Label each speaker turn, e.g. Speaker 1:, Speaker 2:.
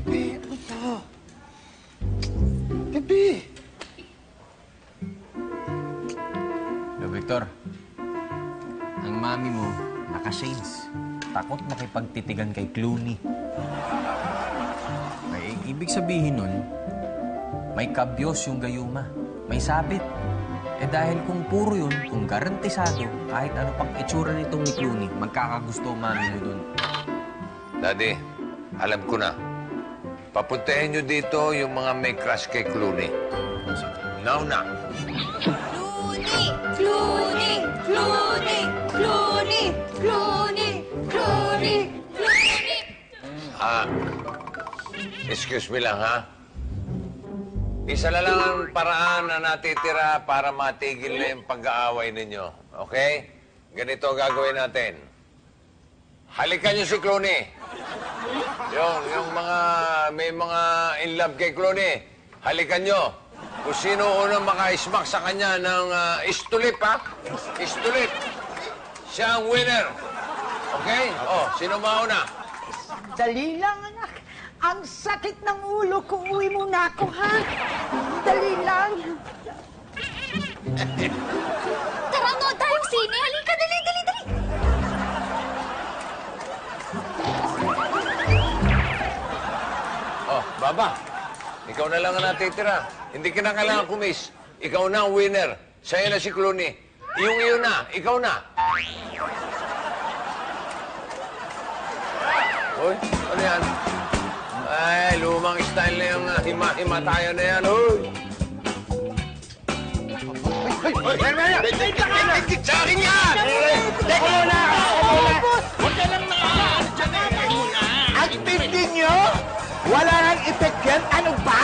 Speaker 1: Pepe, ano to? Pepe!
Speaker 2: Yo, Victor. Ang mami mo, naka-shades. Takot makipagtitigan kay Clooney. Ay, ibig sabihin nun, may kabyos yung gayuma. May sabit. Eh dahil kung puro yun, kung garantisado, kahit ano pang itsura nitong ni Clooney, magkakagusto ang mami mo dun.
Speaker 3: Daddy, alam ko na. Papuntahin nyo dito yung mga may crush kay Clooney. Now na.
Speaker 4: Clooney! Clooney! Clooney! Clooney! Clooney! Clooney! Clooney!
Speaker 3: Excuse me lang, ha? Isa na lang ang paraan na natitira para matigil na yung pag-aaway ninyo. Okay? Ganito gagawin natin. Halikan niyo si Clooney. Yung mga, may mga in love kay Clooney. Halikan niyo. Kung sino unang maka-smack sa kanya ng istulip, ha? Istulip. Siya ang winner. Okay? Oh, sino mauna?
Speaker 5: Dali lang, anak. Ang sakit ng ulo ko. Uwi muna ako, ha? Dali lang.
Speaker 4: Tara, nood tayong sine. Halika, dali, dali, dali.
Speaker 3: Oh, Baba. Ikaw na lang ang natitira. Hindi ka na kailangan kumis. Ikaw na ang winner. Sa'yo na si Clooney. Yung iyo na. Ikaw na. Hoy, ano yan? Ay, lumang style na yung hima-hima tayo na yan. Hoy! Hoy! Sa akin yan!
Speaker 1: Teka muna!
Speaker 6: Huwag ka lang na! Diyan muna!
Speaker 1: Ang tindi nyo? Wala nang effect yan? Ano ba?